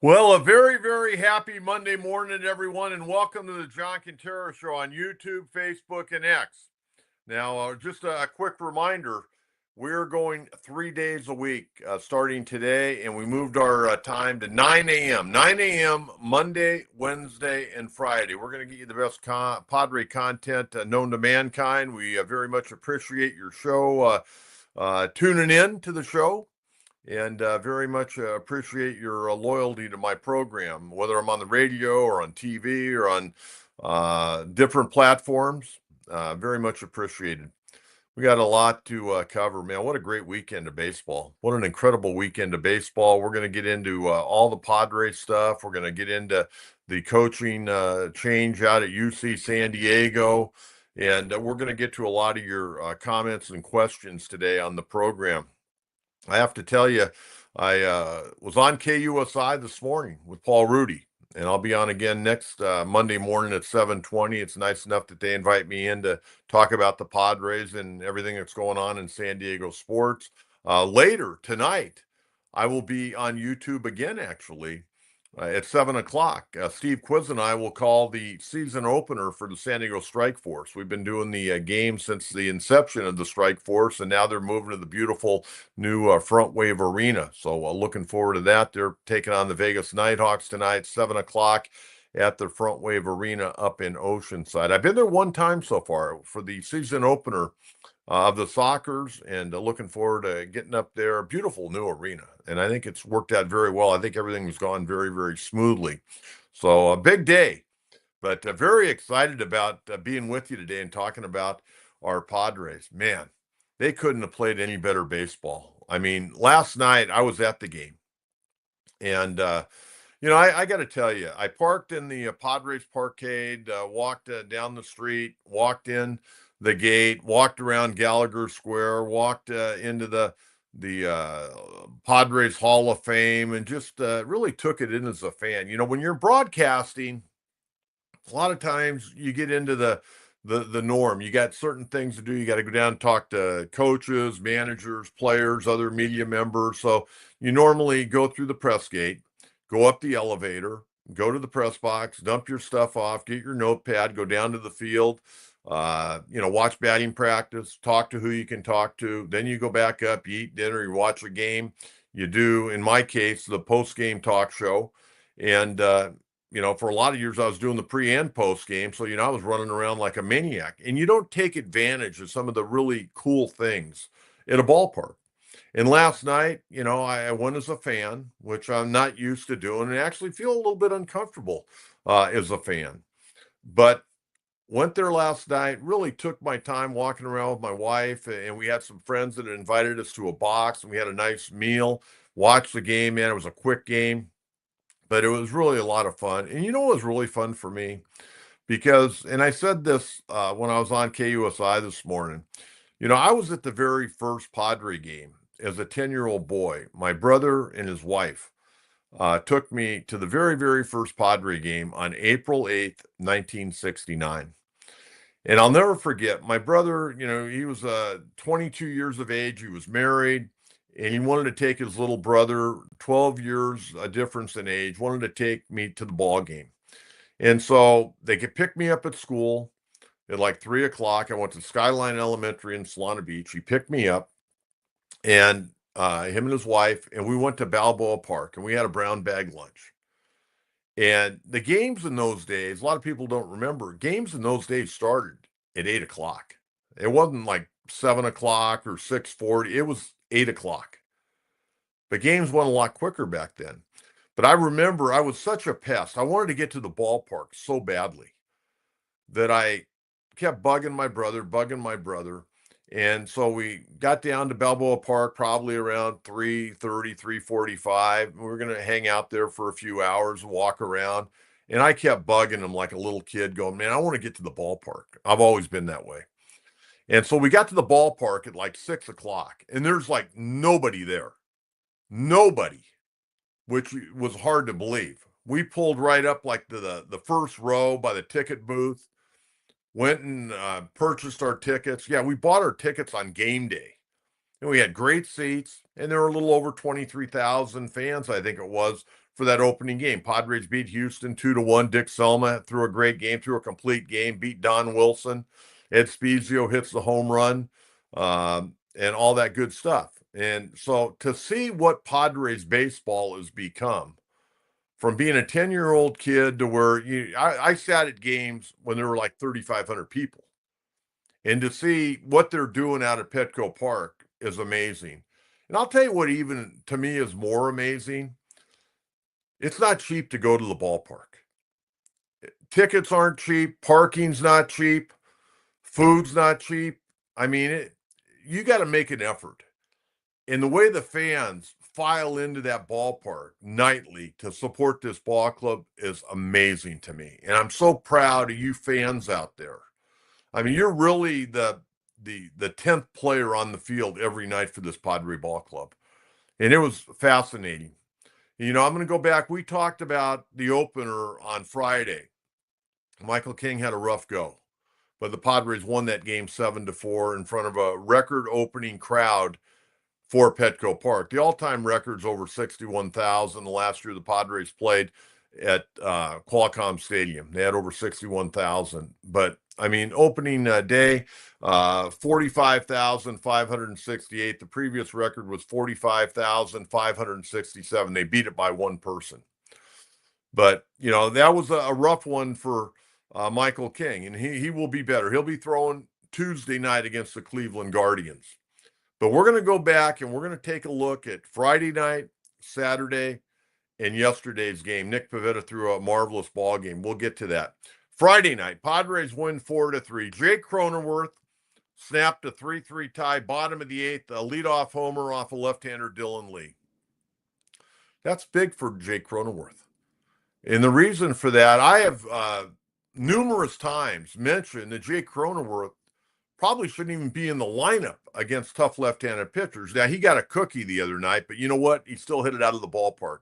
Well, a very, very happy Monday morning, everyone, and welcome to the John Quintero Show on YouTube, Facebook, and X. Now, just a quick reminder, we're going 3 days a week starting today, and we moved our time to 9 a.m. 9 a.m. Monday, Wednesday, and Friday. We're going to get you the best Padre content known to mankind. We very much appreciate your show, tuning in to the show. And very much appreciate your loyalty to my program, whether I'm on the radio or on TV or on different platforms. Very much appreciated. We got a lot to cover, man. What a great weekend of baseball. What an incredible weekend of baseball. We're going to get into all the Padres stuff. We're going to get into the coaching change out at UC San Diego. And we're going to get to a lot of your comments and questions today on the program. I have to tell you, I was on KUSI this morning with Paul Rudy, and I'll be on again next Monday morning at 7:20. It's nice enough that they invite me in to talk about the Padres and everything that's going on in San Diego sports. Later tonight, I will be on YouTube again, actually, at 7 o'clock. Steve Quiz and I will call the season opener for the San Diego Strike Force. We've been doing the game since the inception of the Strike Force, and now they're moving to the beautiful new Front Wave Arena. So looking forward to that. They're taking on the Vegas Nighthawks tonight, 7 o'clock at the Front Wave Arena up in Oceanside. I've been there one time so far for the season opener of the Sockers, and looking forward to getting up there. Beautiful new arena, and I think it's worked out very well. I think everything has gone very, very smoothly. So a big day, but very excited about being with you today and talking about our Padres. Man, they couldn't have played any better baseball. I mean, last night I was at the game, and I got to tell you, I parked in the Padres Parkade, walked down the street, walked in the gate, walked around Gallagher Square, walked into the Padres Hall of Fame, and just really took it in as a fan. You know, when you're broadcasting, a lot of times you get into the norm. You got certain things to do. You got to go down and talk to coaches, managers, players, other media members. So you normally go through the press gate, go up the elevator, go to the press box, dump your stuff off, get your notepad, go down to the field, watch batting practice, talk to who you can talk to. Then you go back up, you eat dinner, you watch a game. You do, in my case, the post-game talk show. And, for a lot of years, I was doing the pre and post game. So, I was running around like a maniac. And you don't take advantage of some of the really cool things at a ballpark. And last night, I went as a fan, which I'm not used to doing, and actually feel a little bit uncomfortable as a fan. But went there last night, really took my time walking around with my wife, and we had some friends that had invited us to a box, and we had a nice meal, watched the game, man. It was a quick game, but it was really a lot of fun. And what was really fun for me? Because, and I said this when I was on KUSI this morning, I was at the very first Padre game as a 10-year-old boy. My brother and his wife took me to the very, very first Padre game on April 8th, 1969. And I'll never forget, my brother, he was 22 years of age. He was married, and he wanted to take his little brother, 12 years a difference in age, wanted to take me to the ball game. And so they could pick me up at school at like 3 o'clock. I went to Skyline Elementary in Solana Beach. He picked me up, and him and his wife, and we went to Balboa Park, and we had a brown bag lunch. And the games in those days, a lot of people don't remember, games in those days started at 8 o'clock. It wasn't like 7 o'clock or 6:40. It was 8 o'clock. But games went a lot quicker back then. But I remember I was such a pest. I wanted to get to the ballpark so badly that I kept bugging my brother. And so we got down to Balboa Park probably around 3:30, 3:45. We were going to hang out there for a few hours and walk around. And I kept bugging him like a little kid going, man, I want to get to the ballpark. I've always been that way. And so we got to the ballpark at like 6 o'clock, and there's like nobody there. Nobody, which was hard to believe. We pulled right up like the first row by the ticket booth, went and purchased our tickets. Yeah, we bought our tickets on game day. and we had great seats, and there were a little over 23,000 fans, I think it was, for that opening game. Padres beat Houston 2-1. Dick Selma threw a great game, threw a complete game, beat Don Wilson. Ed Spezio hits the home run, and all that good stuff. And so to see what Padres baseball has become, from being a 10-year-old kid to where I sat at games when there were like 3,500 people. And to see what they're doing out at Petco Park is amazing. And I'll tell you what, even to me, is more amazing. It's not cheap to go to the ballpark. Tickets aren't cheap. Parking's not cheap. Food's not cheap. I mean, you got to make an effort. And the way the fans file into that ballpark nightly to support this ball club is amazing to me. And I'm so proud of you fans out there. I mean, you're really the 10th player on the field every night for this Padre ball club. And it was fascinating. I'm going to go back. We talked about the opener on Friday. Michael King had a rough go, but the Padres won that game 7-4 in front of a record opening crowd for Petco Park. The all-time record's over 61,000. The last year the Padres played at Qualcomm Stadium, they had over 61,000. But I mean, opening day, 45,568. The previous record was 45,567. They beat it by one person. But that was a rough one for Michael King, and he will be better. He'll be throwing Tuesday night against the Cleveland Guardians. But we're going to go back and we're going to take a look at Friday night, Saturday, and yesterday's game. Nick Pivetta threw a marvelous ball game. We'll get to that. Friday night, Padres win 4-3. Jake Cronenworth snapped a 3-3 tie, bottom of the eighth, a leadoff homer off a left-hander Dylan Lee. That's big for Jake Cronenworth. And the reason for that, I have numerous times mentioned that Jake Cronenworth probably shouldn't even be in the lineup against tough left-handed pitchers. Now, he got a cookie the other night, but you know what? He still hit it out of the ballpark.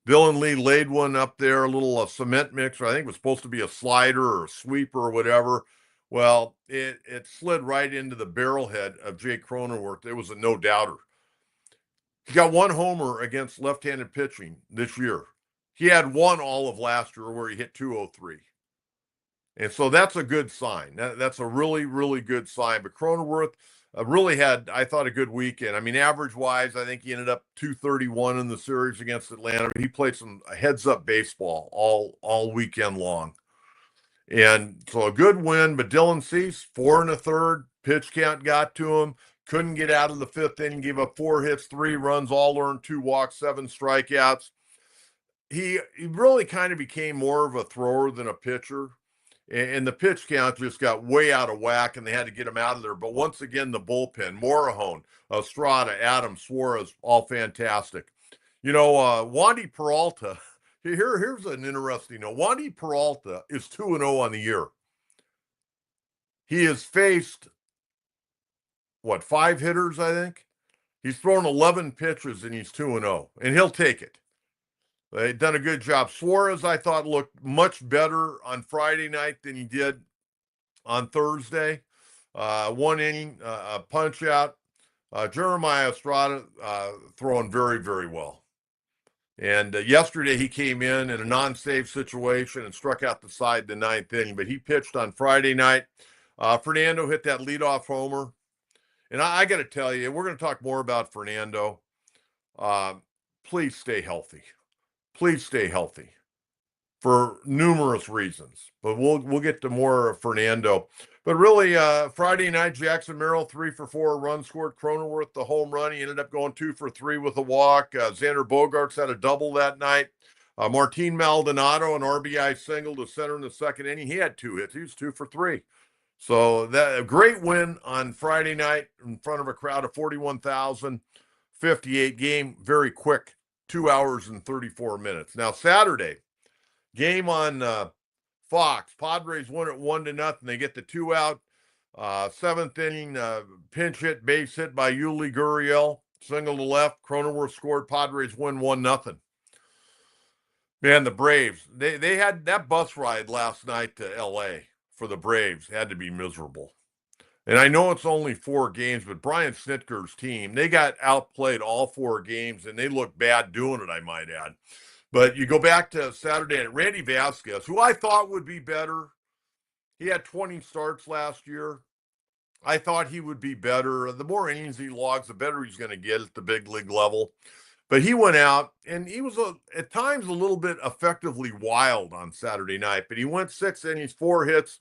Dylan Lee laid one up there, a little cement mixer. I think it was supposed to be a slider or a sweeper or whatever. Well, it slid right into the barrel head of Jake Cronenworth. It was a no-doubter. He got one homer against left-handed pitching this year. He had one all of last year where he hit 203. And so that's a good sign. That's a really, really good sign. But Cronenworth really had, I thought, a good weekend. I mean, average-wise, I think he ended up 231 in the series against Atlanta. He played some heads-up baseball all weekend long. And so a good win. But Dylan Cease, 4 1/3, pitch count got to him. Couldn't get out of the fifth inning, gave up 4 hits, 3 runs, all earned, 2 walks, 7 strikeouts. He really kind of became more of a thrower than a pitcher. And the pitch count just got way out of whack, and they had to get him out of there. But once again, the bullpen, Morajón, Estrada, Adams, Suarez, all fantastic. Wandy Peralta, here's an interesting note. Wandy Peralta is 2-0 on the year. He has faced, 5 hitters, I think? He's thrown 11 pitches, and he's 2-0, and he'll take it. They've done a good job. Suarez, I thought, looked much better on Friday night than he did on Thursday. 1 inning, a punch out. Jeremiah Estrada throwing very, very well. And yesterday he came in a non-save situation and struck out the side the 9th inning. But he pitched on Friday night. Fernando hit that leadoff homer. And I got to tell you, we're going to talk more about Fernando. Please stay healthy. Please stay healthy for numerous reasons. But we'll get to more of Fernando. But really, Friday night, Jackson Merrill, 3 for 4, run scored. Cronenworth, the home run. He ended up going 2 for 3 with a walk. Xander Bogaerts had a double that night. Martin Maldonado, an RBI single to center in the second inning. He had 2 hits. He was 2 for 3. So that a great win on Friday night in front of a crowd of 41,058. Game very quick. 2 hours and 34 minutes. Now, Saturday, game on Fox. Padres won it 1-0. They get the 2-out. 7th inning, pinch hit, base hit by Yuli Gurriel. Single to left. Cronenworth scored. Padres win 1-0. Man, the Braves, they had that bus ride last night to L.A. for the Braves. Had to be miserable. And I know it's only 4 games, but Brian Snitker's team, they got outplayed all 4 games, and they look bad doing it, I might add. But you go back to Saturday night, Randy Vásquez, who I thought would be better. He had 20 starts last year. I thought he would be better. The more innings he logs, the better he's going to get at the big league level. But he went out, and he was at times a little bit effectively wild on Saturday night. But he went 6 innings, 4 hits,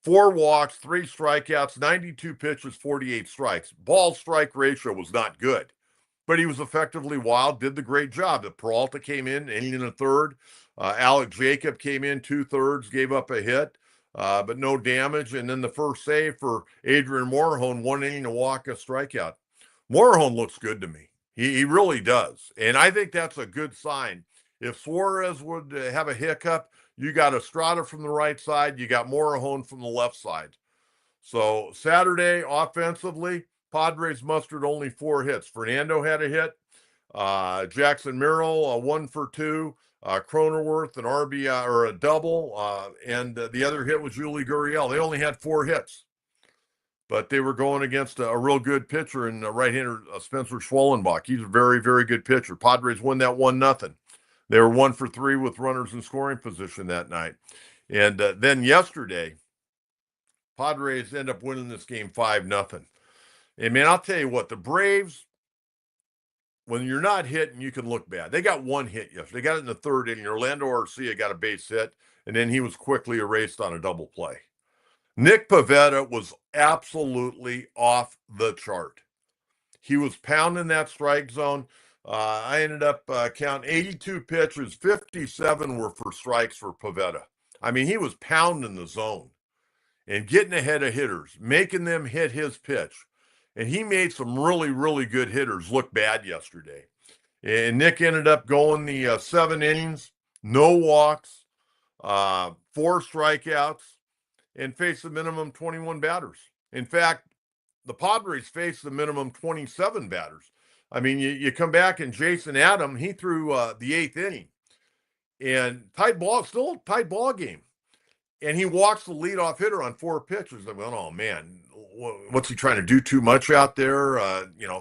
4 walks, 3 strikeouts, 92 pitches, 48 strikes. Ball strike ratio was not good, but he was effectively wild, did the great job. The Peralta came in, inning and a third. Alec Jacob came in 2/3, gave up a hit, but no damage. And then the first save for Adrian Morejon, 1 inning, a walk, a strikeout. Morejon looks good to me. He really does. And I think that's a good sign. If Suarez would have a hiccup, you got Estrada from the right side, you got Morejon from the left side. So Saturday, offensively, Padres mustered only 4 hits. Fernando had a hit. Jackson Merrill, 1 for 2. Cronenworth, an RBI or a double. And the other hit was Yuli Gurriel. They only had 4 hits. But they were going against a real good pitcher in right-hander Spencer Schwellenbach. He's a very, very good pitcher. Padres won that 1-0. They were 1 for 3 with runners in scoring position that night. And then yesterday, Padres end up winning this game 5-0. And man, I'll tell you what, the Braves, when you're not hitting, you can look bad. They got 1 hit yesterday. They got it in the 3rd inning. Orlando Arcia got a base hit, and then he was quickly erased on a double play. Nick Pivetta was absolutely off the chart. He was pounding that strike zone. I ended up counting 82 pitches, 57 were for strikes for Pivetta. I mean, he was pounding the zone and getting ahead of hitters, making them hit his pitch. And he made some really, really good hitters look bad yesterday. And Nick ended up going the 7 innings, no walks, 4 strikeouts, and faced the minimum 21 batters. In fact, the Padres faced the minimum 27 batters. I mean, you come back and Jason Adam, he threw the 8th inning. And still a tight ball game. And he walks the leadoff hitter on 4 pitches. I went, oh, man, what's he trying to do too much out there?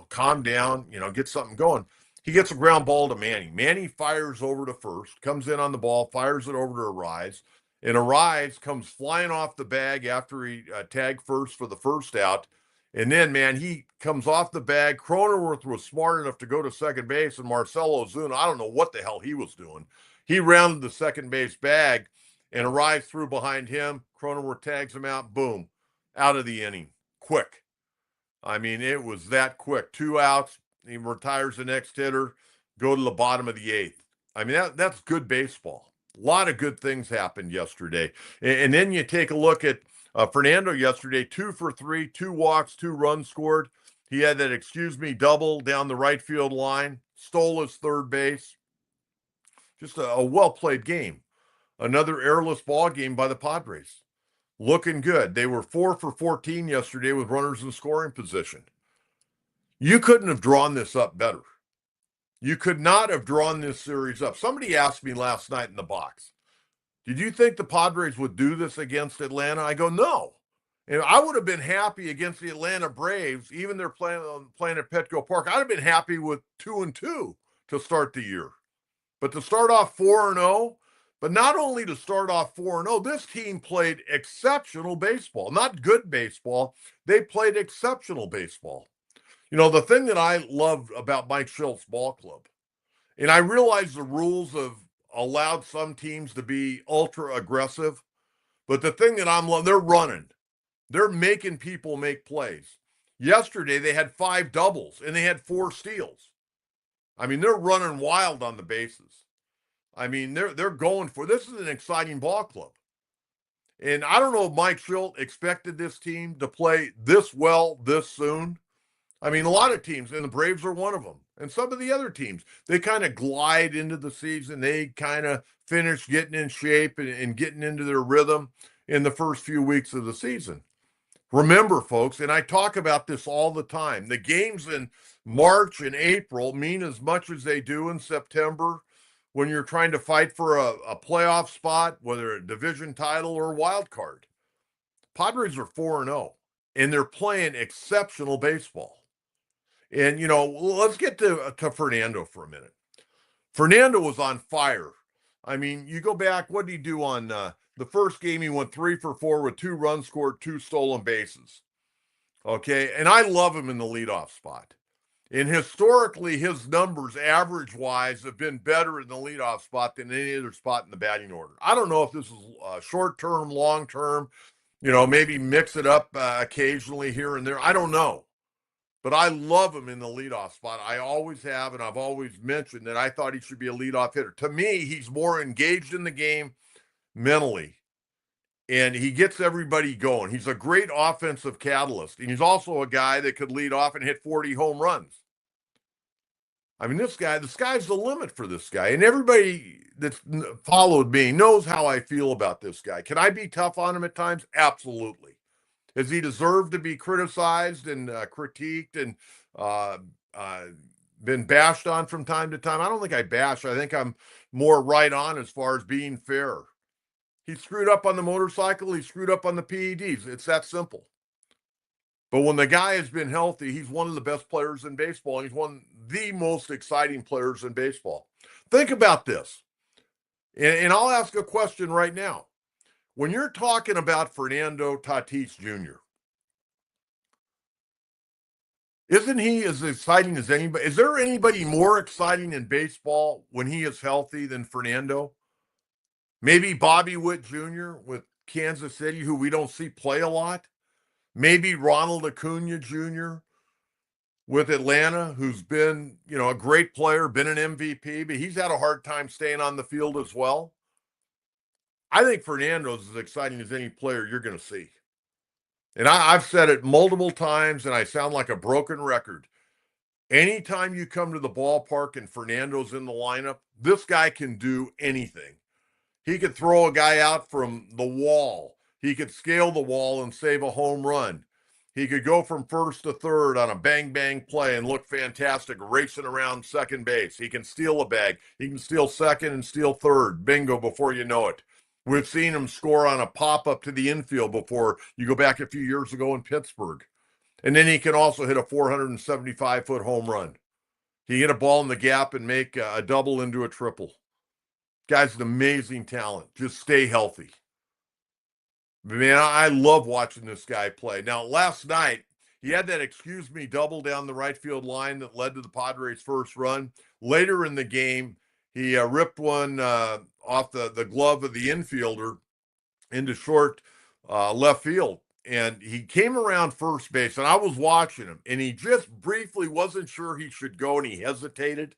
Calm down, get something going. He gets a ground ball to Manny. Manny fires over to first, comes in on the ball, fires it over to Arraez. And Arraez comes flying off the bag after he tagged first for the first out. And then, man, he comes off the bag. Cronenworth was smart enough to go to second base, and Marcelo Ozuna, I don't know what the hell he was doing. He rounded the second base bag, and Arraez threw behind him. Cronenworth tags him out. Boom. Out of the inning. Quick. I mean, it was that quick. 2 outs. He retires the next hitter. Go to the bottom of the 8th. I mean, that's good baseball. A lot of good things happened yesterday. And then you take a look at Fernando yesterday, 2 for 3, 2 walks, 2 runs scored. He had that double down the right field line, stole his third base. Just a well-played game. Another airless ball game by the Padres. Looking good. They were 4 for 14 yesterday with runners in scoring position. You couldn't have drawn this up better. You could not have drawn this series up. Somebody asked me last night in the box, did you think the Padres would do this against Atlanta? I go, no. And I would have been happy against the Atlanta Braves, even they're playing at Petco Park. I'd have been happy with 2-2 to start the year. But to start off 4-0, but not only to start off 4-0, this team played exceptional baseball. Not good baseball. They played exceptional baseball. The thing that I love about Mike Schilt's ball club, and I realize the rules have allowed some teams to be ultra aggressive, but the thing that I'm loving, they're running. They're making people make plays. Yesterday, they had 5 doubles, and they had 4 steals. I mean, they're running wild on the bases. I mean, they're going for this is an exciting ball club. And I don't know if Mike Schilt expected this team to play this well this soon. I mean, a lot of teams, and the Braves are one of them, and some of the other teams, they kind of glide into the season. They kind of finish getting in shape and getting into their rhythm in the first few weeks of the season. Remember, folks, and I talk about this all the time, the games in March and April mean as much as they do in September when you're trying to fight for a playoff spot, whether a division title or a wild card. Padres are 4-0. and they're playing exceptional baseball. And, let's get to Fernando for a minute. Fernando was on fire. I mean, you go back, what did he do on the first game? He went 3 for 4 with 2 runs scored, 2 stolen bases. Okay. And I love him in the leadoff spot. And historically, his numbers, average wise, have been better in the leadoff spot than any other spot in the batting order. I don't know if this is short term, long term, maybe mix it up occasionally here and there. I don't know. But I love him in the leadoff spot. I always have, and I've always mentioned that I thought he should be a leadoff hitter. To me, he's more engaged in the game mentally, and he gets everybody going. He's a great offensive catalyst, and he's also a guy that could lead off and hit 40 home runs. I mean, this guy, the sky's the limit for this guy, and everybody that's followed me knows how I feel about this guy. Can I be tough on him at times? Absolutely. Does he deserve to be criticized and critiqued and been bashed on from time to time? I don't think I bash. I think I'm more right on as far as being fair. He screwed up on the motorcycle. He screwed up on the PEDs. It's that simple. But when the guy has been healthy, he's one of the best players in baseball. He's one of the most exciting players in baseball. Think about this. And I'll ask a question right now. When you're talking about Fernando Tatis Jr., isn't he as exciting as anybody? Is there anybody more exciting in baseball when he is healthy than Fernando? Maybe Bobby Witt Jr. with Kansas City, who we don't see play a lot. Maybe Ronald Acuna Jr. with Atlanta, who's been, a great player, been an MVP, but he's had a hard time staying on the field as well. I think Fernando's as exciting as any player you're going to see. And I've said it multiple times, and I sound like a broken record. Anytime you come to the ballpark and Fernando's in the lineup, this guy can do anything. He could throw a guy out from the wall. He could scale the wall and save a home run. He could go from first to third on a bang-bang play and look fantastic racing around second base. He can steal a bag. He can steal second and steal third. Bingo, before you know it. We've seen him score on a pop-up to the infield before. You go back a few years ago in Pittsburgh. And then he can also hit a 475-foot home run. He hit a ball in the gap and make a double into a triple. Guy's an amazing talent. Just stay healthy. Man, I love watching this guy play. Now, last night, he had that excuse me double down the right field line that led to the Padres' first run. Later in the game, he ripped one off the glove of the infielder into short left field. And he came around first base, and I was watching him, and he just briefly wasn't sure he should go, and he hesitated.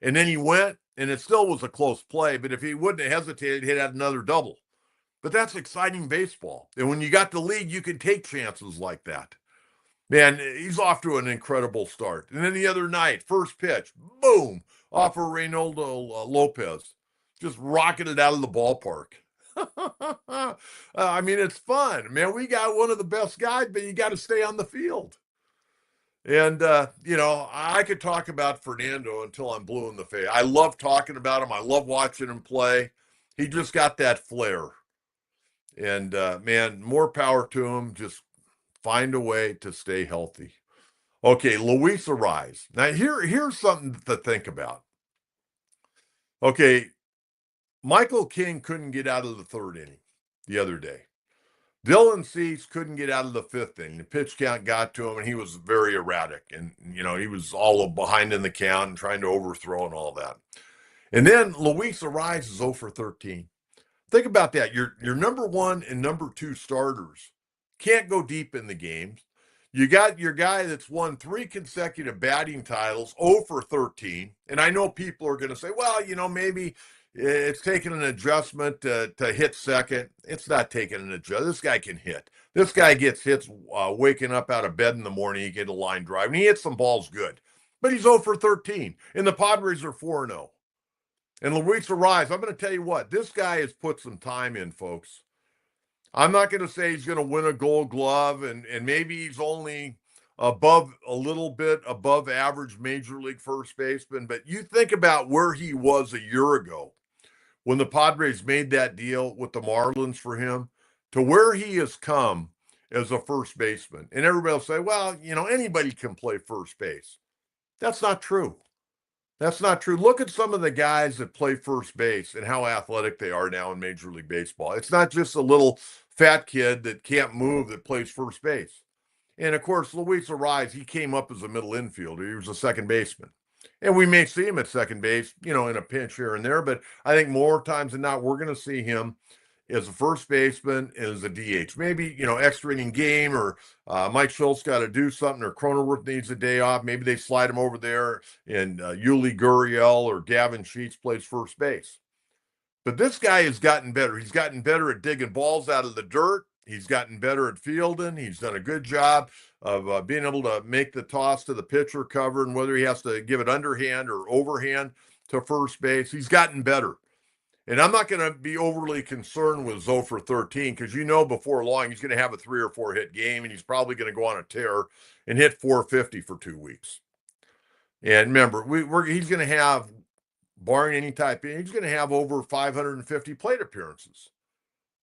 And then he went, and it still was a close play. But if he wouldn't have hesitated, he'd had another double. But that's exciting baseball. And when you got the lead, you can take chances like that. Man, he's off to an incredible start. And then the other night, first pitch, boom, off of Reynaldo Lopez. Just rocketed out of the ballpark. I mean, it's fun. Man, we got one of the best guys, but you got to stay on the field. And, I could talk about Fernando until I'm blue in the face. I love talking about him. I love watching him play. He just got that flair. And, man, more power to him. Just find a way to stay healthy. Okay, Luis Arraez. Now, here's something to think about. Okay, Michael King couldn't get out of the third inning the other day. Dylan Cease couldn't get out of the fifth inning. The pitch count got to him, and he was very erratic. And, he was all behind in the count and trying to overthrow and all that. And then Luis Arraez is 0 for 13. Think about that. Your number one and number two starters can't go deep in the games. You got your guy that's won 3 consecutive batting titles, 0 for 13. And I know people are going to say, well, maybe it's taking an adjustment to hit second. It's not taking an adjustment. This guy can hit. This guy gets hits waking up out of bed in the morning. He gets a line drive, and he hits some balls good. But he's 0 for 13, and the Padres are 4-0. And Luis Arraez, I'm going to tell you what, this guy has put some time in, folks. I'm not going to say he's going to win a Gold Glove, and maybe he's only a little bit above average major league first baseman. But you think about where he was a year ago when the Padres made that deal with the Marlins for him to where he has come as a first baseman. And everybody will say, well, anybody can play first base. That's not true. That's not true. Look at some of the guys that play first base and how athletic they are now in Major League Baseball. It's not just a little fat kid that can't move that plays first base. And of course, Luis Arraez, he came up as a middle infielder. He was a second baseman. And we may see him at second base, in a pinch here and there, but I think more times than not, we're going to see him as a first baseman and as a DH. Maybe, extra inning game, or Mike Schultz got to do something, or Cronenworth needs a day off. Maybe they slide him over there, and Yuli Gurriel or Gavin Sheets plays first base. But this guy has gotten better. He's gotten better at digging balls out of the dirt. He's gotten better at fielding. He's done a good job of being able to make the toss to the pitcher cover, and whether he has to give it underhand or overhand to first base, he's gotten better. And I'm not going to be overly concerned with 0 for 13, because before long he's going to have a 3 or 4 hit game, and he's probably going to go on a tear and hit 450 for 2 weeks. And remember, he's going to have, barring any type, he's going to have over 550 plate appearances.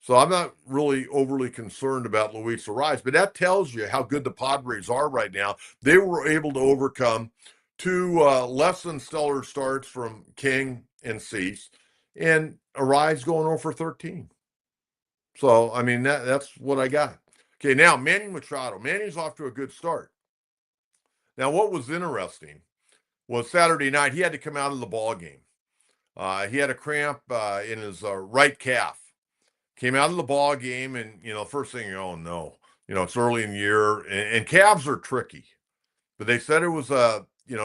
So I'm not really overly concerned about Luis Arraez, but that tells you how good the Padres are right now. They were able to overcome 2 less than stellar starts from King and Cease, and Arraez going 0 for 13. So, I mean, that's what I got. Okay, now Manny Machado. Manny's off to a good start. Now, what was interesting was Saturday night, he had to come out of the ball game. He had a cramp in his right calf. Came out of the ball game, and, first thing, oh, no. It's early in the year, and calves are tricky. But they said it was,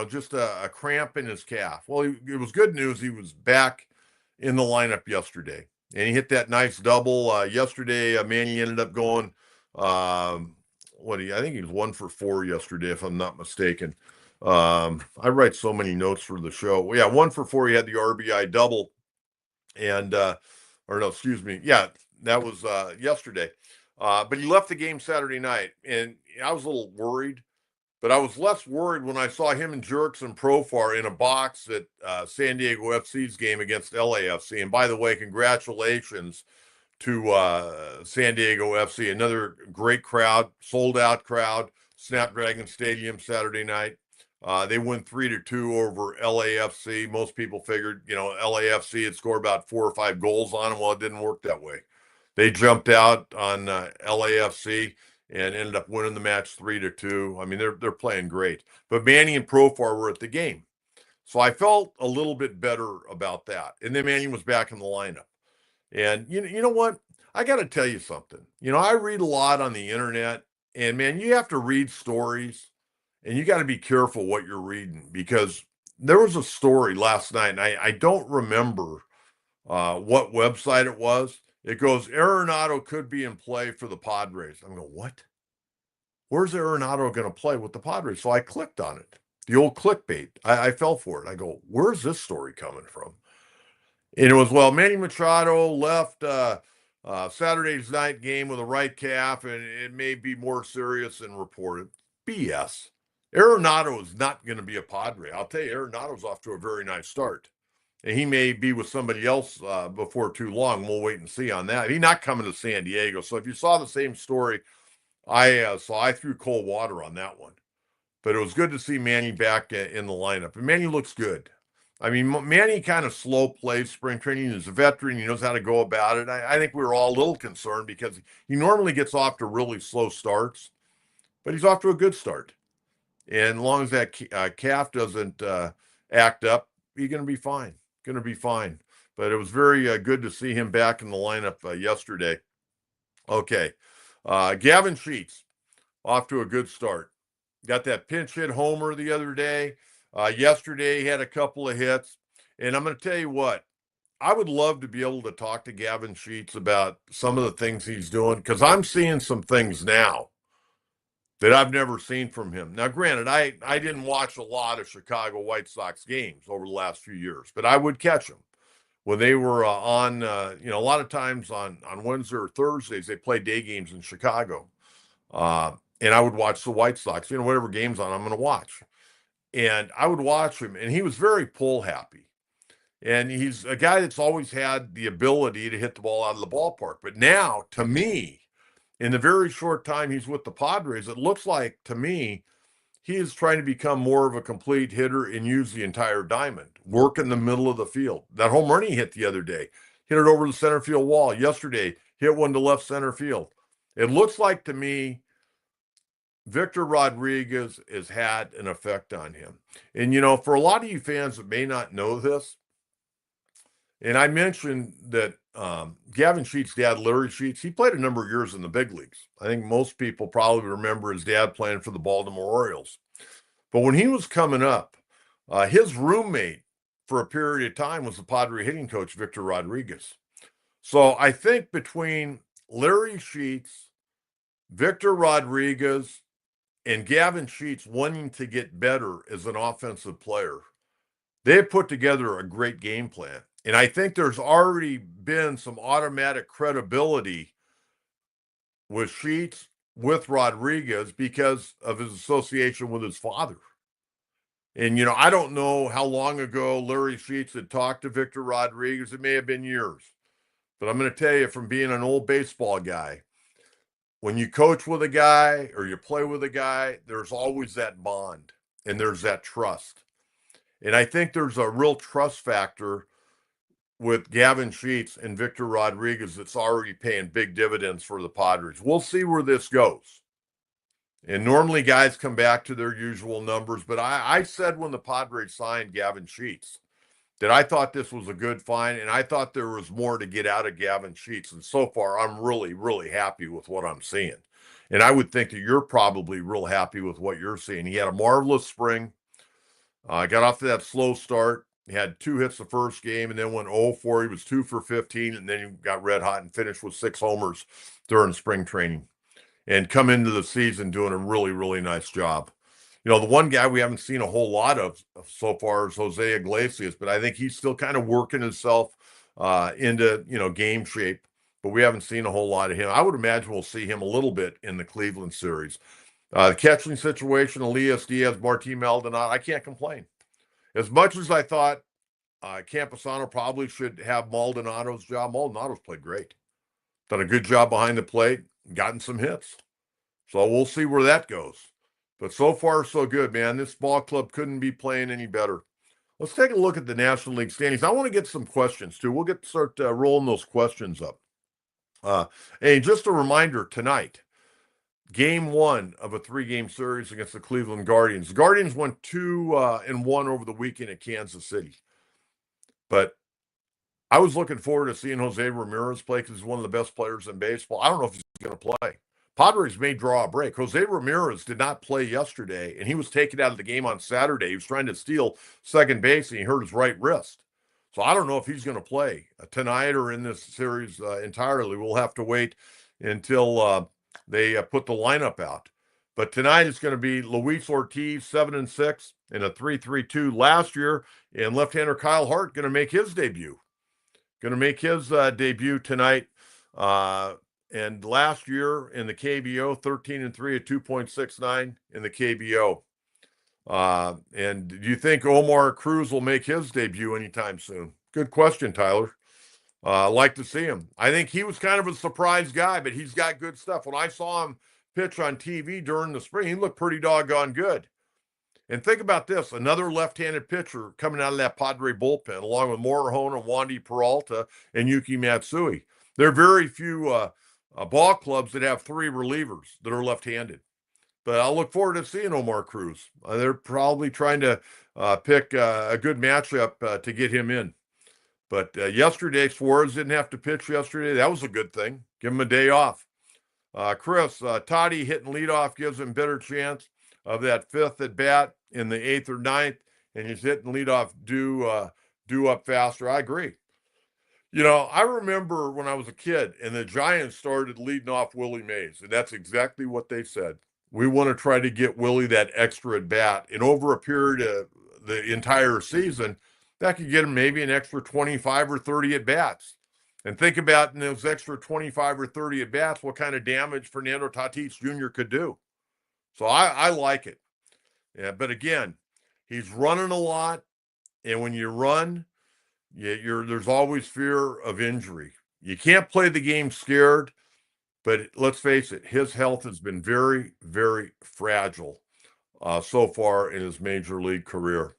just a cramp in his calf. Well, it was good news. He was back in the lineup yesterday, and he hit that nice double yesterday. Manny ended up going, I think he was 1 for 4 yesterday, if I'm not mistaken. I write so many notes for the show. Well, yeah, 1 for 4. He had the RBI double, and yeah, that was yesterday. But he left the game Saturday night, and I was a little worried. But I was less worried when I saw him and Jurickson Profar in a box at San Diego FC's game against LAFC. And by the way, congratulations to San Diego FC. Another great crowd, sold-out crowd, Snapdragon Stadium Saturday night. They won 3-2 over LAFC. Most people figured, LAFC had scored about 4 or 5 goals on them. Well, it didn't work that way. They jumped out on LAFC and ended up winning the match 3-2. I mean, they're playing great. But Manny and Profar were at the game. So I felt a little bit better about that. And then Manny was back in the lineup. And you know what? I got to tell you something. I read a lot on the internet, and man, you have to read stories, and you got to be careful what you're reading, because there was a story last night, and I don't remember what website it was. It goes, Arenado could be in play for the Padres. I'm going, what? Where's Arenado going to play with the Padres? So I clicked on it. The old clickbait. I fell for it. I go, where's this story coming from? And it was, well, Manny Machado left Saturday's night game with a right calf, and it may be more serious than reported. BS. Arenado is not going to be a Padre. I'll tell you, Arenado's off to a very nice start. And he may be with somebody else before too long. We'll wait and see on that. He's not coming to San Diego. So if you saw the same story I threw cold water on that one. But it was good to see Manny back in the lineup. And Manny looks good. I mean, Manny kind of slow plays spring training. He's a veteran. He knows how to go about it. I think we were all a little concerned because he normally gets off to really slow starts. But he's off to a good start. And as long as that calf doesn't act up, he's going to be fine. Going to be fine. But it was very good to see him back in the lineup yesterday. Okay. Gavin Sheets, off to a good start. Got that pinch hit homer the other day. Yesterday, he had a couple of hits. And I'm going to tell you what, I would love to be able to talk to Gavin Sheets about some of the things he's doing, because I'm seeing some things now that I've never seen from him. Now, granted, I didn't watch a lot of Chicago White Sox games over the last few years, but I would catch them when they were on, a lot of times on Wednesday or Thursdays, they play day games in Chicago. And I would watch the White Sox, whatever game's on, I'm going to watch. And I would watch him, and he was very pull happy. And he's a guy that's always had the ability to hit the ball out of the ballpark. But now, to me, in the very short time he's with the Padres, it looks like to me he is trying to become more of a complete hitter and use the entire diamond, work in the middle of the field. That home run he hit the other day, hit it over the center field wall. Yesterday, hit one to left center field. It looks like to me Victor Rodriguez has had an effect on him. And, for a lot of you fans that may not know this, and I mentioned that Gavin Sheet's dad, Larry Sheets, he played a number of years in the big leagues. I think most people probably remember his dad playing for the Baltimore Orioles. But when he was coming up, his roommate for a period of time was the Padre hitting coach, Victor Rodriguez. So I think between Larry Sheets, Victor Rodriguez, and Gavin Sheets wanting to get better as an offensive player, they put together a great game plan. And I think there's already been some automatic credibility with Sheets, with Rodriguez, because of his association with his father. And, I don't know how long ago Larry Sheets had talked to Victor Rodriguez. It may have been years. But I'm going to tell you, from being an old baseball guy, when you coach with a guy or you play with a guy, there's always that bond and there's that trust. And I think there's a real trust factor with Gavin Sheets and Victor Rodriguez that's already paying big dividends for the Padres. We'll see where this goes. And normally guys come back to their usual numbers, but I said when the Padres signed Gavin Sheets that I thought this was a good find, and I thought there was more to get out of Gavin Sheets. And so far, I'm really, really happy with what I'm seeing. And I would think that you're probably real happy with what you're seeing. He had a marvelous spring. Got off to that slow start. He had 2 hits the first game and then went 0-4. He was 2 for 15, and then he got red hot and finished with 6 homers during spring training and come into the season doing a really, really nice job. The one guy we haven't seen a whole lot of so far is Jose Iglesias, but I think he's still kind of working himself into, game shape, but we haven't seen a whole lot of him. I would imagine we'll see him a little bit in the Cleveland series. The catching situation, Elias Diaz, Martín Maldonado, I can't complain. As much as I thought Campusano probably should have Maldonado's job, Maldonado's played great. Done a good job behind the plate, gotten some hits. So we'll see where that goes. But so far, so good, man. This ball club couldn't be playing any better. Let's take a look at the National League standings. I want to get some questions, too. We'll start rolling those questions up. Hey, just a reminder, tonight, Game 1 of a 3-game series against the Cleveland Guardians. The Guardians went 2-1 over the weekend at Kansas City. But I was looking forward to seeing Jose Ramirez play because he's one of the best players in baseball. I don't know if he's going to play. Padres may draw a break. Jose Ramirez did not play yesterday, and he was taken out of the game on Saturday. He was trying to steal second base, and he hurt his right wrist. So I don't know if he's going to play tonight or in this series entirely. We'll have to wait until they put the lineup out. But tonight it's going to be Luis Ortiz, 7-6, in a 3.32 last year, and left-hander Kyle Hart going to make his debut. Tonight. And last year in the KBO, 13-3 at 2.69 in the KBO. And do you think Omar Cruz will make his debut anytime soon? Good question, Tyler. I'd like to see him. I think he was kind of a surprise guy, but he's got good stuff. When I saw him pitch on TV during the spring, he looked pretty doggone good. And think about this, another left-handed pitcher coming out of that Padre bullpen, along with Morejon and Wandy Peralta and Yuki Matsui. There are very few ball clubs that have 3 relievers that are left-handed. But I'll look forward to seeing Omar Cruz. They're probably trying to pick a good matchup to get him in. But yesterday, Suarez didn't have to pitch yesterday. That was a good thing. Give him a day off. Chris, Toddy hitting leadoff gives him better chance of that 5th at bat in the 8th or 9th, and he's hitting leadoff due up faster. I agree. I remember when I was a kid and the Giants started leading off Willie Mays, and that's exactly what they said. We want to try to get Willie that extra at bat, and over a period of the entire season, that could get him maybe an extra 25 or 30 at bats. And think about in those extra 25 or 30 at bats, what kind of damage Fernando Tatis Jr. could do. So I like it. Yeah, but again, he's running a lot, and when you run, there's always fear of injury. You can't play the game scared, But let's face it, his health has been very, very fragile so far in his major league career.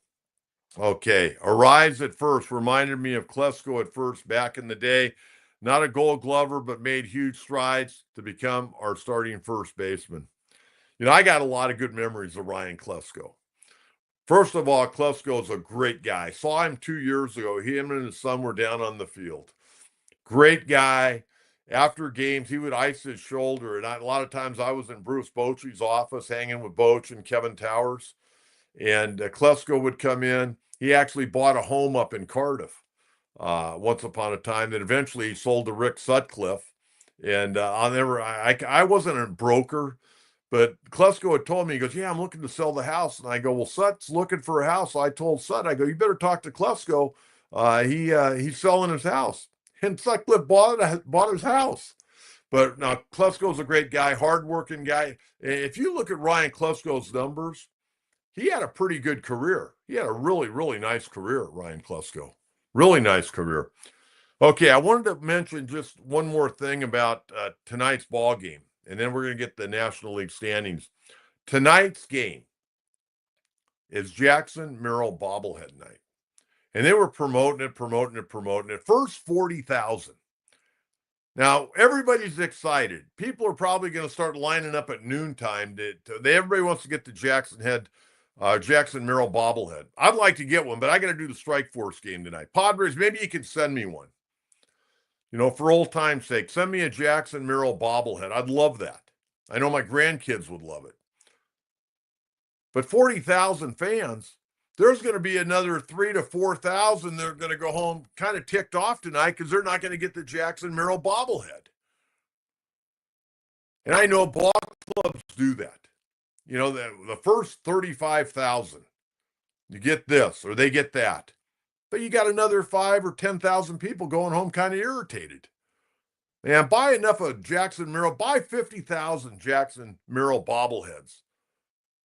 Okay, Arraez at first reminded me of Klesko at first back in the day. Not a Gold Glover, but made huge strides to become our starting first baseman. I got a lot of good memories of Ryan Klesko. First of all, Klesko is a great guy. Saw him 2 years ago. Him and his son were down on the field. Great guy. After games, he would ice his shoulder. And a lot of times I was in Bruce Bochy's office hanging with Boch and Kevin Towers. And Klesko would come in. He actually bought a home up in Cardiff once upon a time that eventually he sold to Rick Sutcliffe. And I wasn't a broker, but Klesko had told me, he goes, yeah, I'm looking to sell the house. And I go, well, Sut's looking for a house. So I told Sut, I go, you better talk to Klesko. He's selling his house. And Sutcliffe bought his house. But now Klesko's a great guy, hardworking guy. If you look at Ryan Klesko's numbers, he had a pretty good career. He had a really, really nice career, Ryan Klesko. Really nice career. Okay, I wanted to mention just one more thing about tonight's ball game, and then we're going to get the National League standings. Tonight's game is Jackson Merrill bobblehead night. And they were promoting it. First 40,000. Now, everybody's excited. People are probably going to start lining up at noontime. Everybody wants to get the Jackson Merrill bobblehead. I'd like to get one, but I got to do the Strike Force game tonight. Padres, maybe you can send me one. For old time's sake, send me a Jackson Merrill bobblehead. I'd love that. I know my grandkids would love it. But 40,000 fans, there's going to be another 3,000 to 4,000 that are going to go home kind of ticked off tonight because they're not going to get the Jackson Merrill bobblehead. And I know ball clubs do that. The first 35,000, you get this or they get that. But you got another 5,000 or 10,000 people going home kind of irritated. And buy enough of Jackson Merrill, buy 50,000 Jackson Merrill bobbleheads.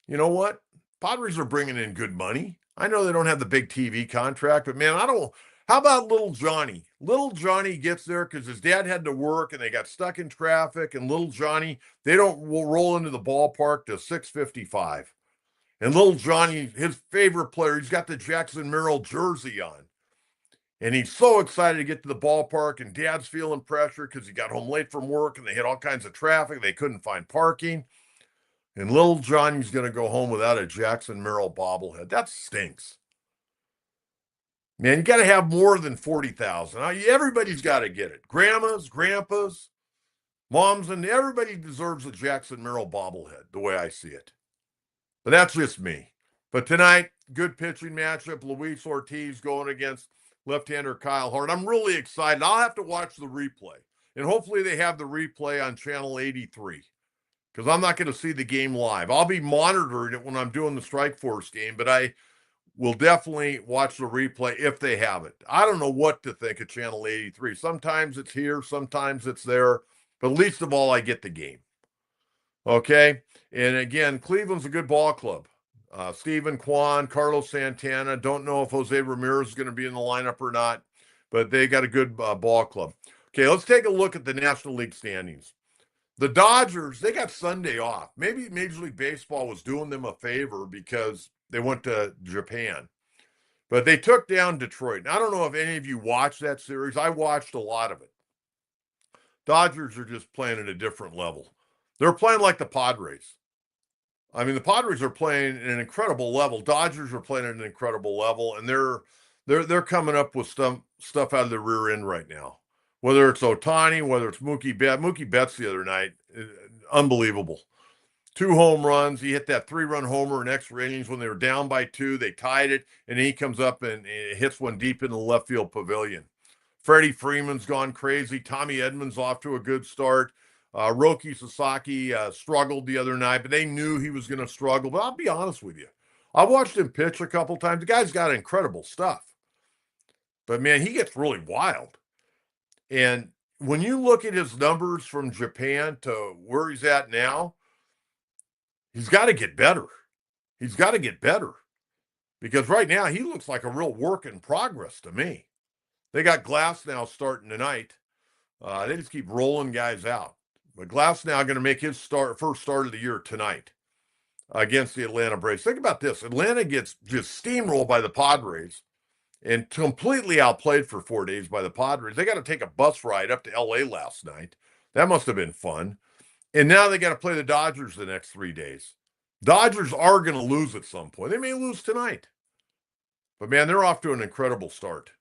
You know what? Padres are bringing in good money. I know they don't have the big TV contract, but man, how about little Johnny? Little Johnny gets there because his dad had to work and they got stuck in traffic, and little Johnny, they don't roll into the ballpark till 6:55. And little Johnny, his favorite player, he's got the Jackson Merrill jersey on. And he's so excited to get to the ballpark, and dad's feeling pressure because he got home late from work and they had all kinds of traffic. They couldn't find parking. And little Johnny's going to go home without a Jackson Merrill bobblehead. That stinks. Man, you got to have more than 40,000. Everybody's got to get it. Grandmas, grandpas, moms, and everybody deserves a Jackson Merrill bobblehead, the way I see it. But that's just me. But tonight, good pitching matchup. Luis Ortiz going against left-hander Kyle Hart. I'm really excited. I'll have to watch the replay. And hopefully they have the replay on channel 83. Because I'm not going to see the game live. I'll be monitoring it when I'm doing the Strike Force game, but I will definitely watch the replay if they have it. I don't know what to think of channel 83. Sometimes it's here, sometimes it's there, but least of all, I get the game. Okay? And again, Cleveland's a good ball club. Steven Kwan, Carlos Santana. Don't know if Jose Ramirez is going to be in the lineup or not, but they got a good ball club. Okay, let's take a look at the National League standings. The Dodgers, they got Sunday off. Maybe Major League Baseball was doing them a favor because they went to Japan. But they took down Detroit. And I don't know if any of you watched that series. I watched a lot of it. Dodgers are just playing at a different level. They're playing like the Padres. I mean, the Padres are playing at an incredible level. Dodgers are playing at an incredible level, and they're coming up with stuff out of the rear end right now. Whether it's Ohtani, whether it's Mookie Betts. Mookie Betts the other night, unbelievable. 2 home runs. He hit that 3-run homer in extra innings when they were down by 2. They tied it, and he comes up and hits one deep into the left field pavilion. Freddie Freeman's gone crazy. Tommy Edmonds off to a good start. Roki Sasaki struggled the other night, but they knew he was going to struggle. But I'll be honest with you. I watched him pitch a couple times. The guy's got incredible stuff. But, man, he gets really wild. And when you look at his numbers from Japan to where he's at now, he's got to get better. He's got to get better. Because right now, he looks like a real work in progress to me. They got Glass now starting tonight. They just keep rolling guys out. But Glass now going to make his first start of the year tonight against the Atlanta Braves. Think about this. Atlanta gets just steamrolled by the Padres and completely outplayed for 4 days by the Padres. They got to take a bus ride up to LA last night. That must have been fun. And now they got to play the Dodgers the next 3 days. Dodgers are going to lose at some point. They may lose tonight. But man, they're off to an incredible start.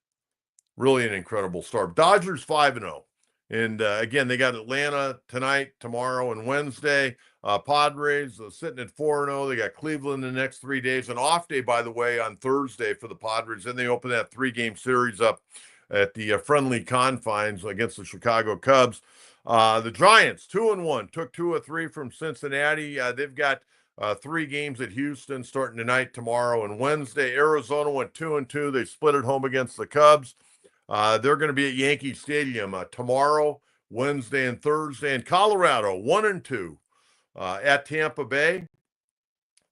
Really an incredible start. Dodgers 5-0. And again, they got Atlanta tonight, tomorrow, and Wednesday. Padres sitting at 4-0. They got Cleveland the next 3 days. An off day, by the way, on Thursday for the Padres. Then they open that 3-game series up at the friendly confines against the Chicago Cubs. The Giants, 2-1, took 2 of 3 from Cincinnati. They've got 3 games at Houston starting tonight, tomorrow, and Wednesday. Arizona went 2-2. They split at home against the Cubs. They're going to be at Yankee Stadium tomorrow, Wednesday, and Thursday. And Colorado, 1-2 at Tampa Bay,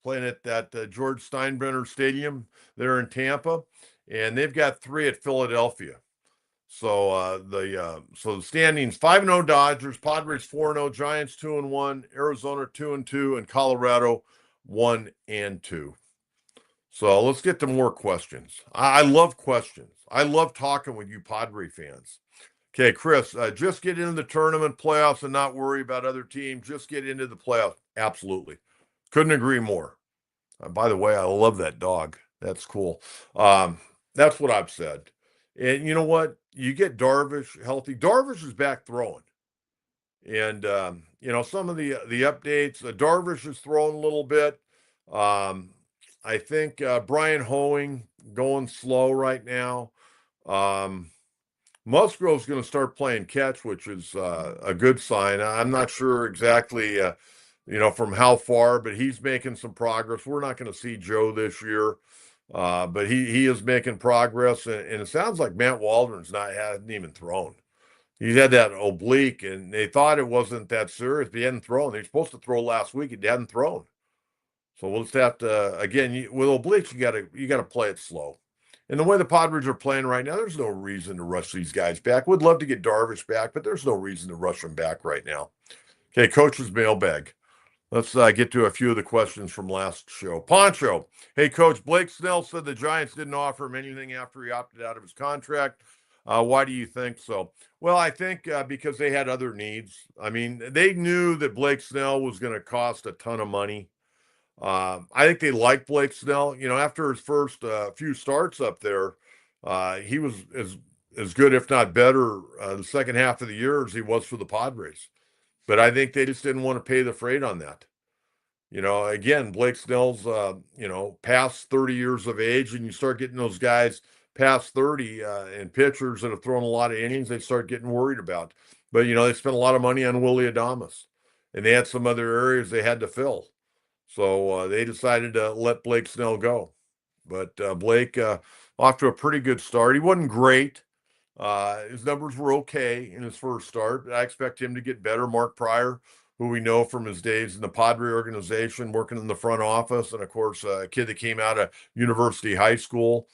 playing at that George Steinbrenner Stadium there in Tampa. And they've got 3 at Philadelphia. So the standings: 5-0 Dodgers, Padres 4-0, Giants 2-1, Arizona 2-2, and Colorado 1-2. So let's get to more questions. I love questions. I love talking with you Padre fans. Okay, Chris, just get into the tournament playoffs and not worry about other teams. Just get into the playoffs. Absolutely. Couldn't agree more. By the way, I love that dog. That's cool. That's what I've said. And you know what? You get Darvish healthy. Darvish is back throwing. And, some of the updates, Darvish is throwing a little bit. I think Brian Hoeing going slow right now. Musgrove's going to start playing catch, which is a good sign. I'm not sure exactly, from how far, but he's making some progress. We're not going to see Joe this year, but he is making progress. And it sounds like Matt Waldron's hadn't even thrown. He had that oblique, and they thought it wasn't that serious, but he hadn't thrown. They were supposed to throw last week. He hadn't thrown. So we'll just have to, again, with obliques, you got to play it slow. And the way the Padres are playing right now, there's no reason to rush these guys back. Would love to get Darvish back, but there's no reason to rush them back right now. Okay, Coach's Mailbag. Let's get to a few of the questions from last show. Poncho, hey, Coach, Blake Snell said the Giants didn't offer him anything after he opted out of his contract. Why do you think so? Well, I think because they had other needs. I mean, they knew that Blake Snell was going to cost a ton of money. I think they liked Blake Snell. After his first few starts up there, he was as good, if not better, the second half of the year as he was for the Padres. But I think they just didn't want to pay the freight on that. Again, Blake Snell's, past 30 years of age, and you start getting those guys past 30 and pitchers that have thrown a lot of innings, they start getting worried about. But, they spent a lot of money on Willy Adames, and they had some other areas they had to fill. So they decided to let Blake Snell go. But Blake, off to a pretty good start. He wasn't great. His numbers were okay in his first start. I expect him to get better. Mark Pryor, who we know from his days in the Padre organization, working in the front office, and of course, a kid that came out of University High School,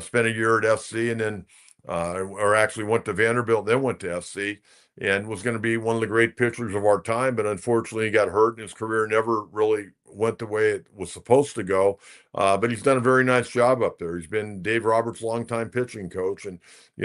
spent a year at SC, and then, or actually went to Vanderbilt, then went to SC, and was going to be one of the great pitchers of our time. But unfortunately, he got hurt, and his career never really went the way it was supposed to go. But he's done a very nice job up there. He's been Dave Roberts' longtime pitching coach. And,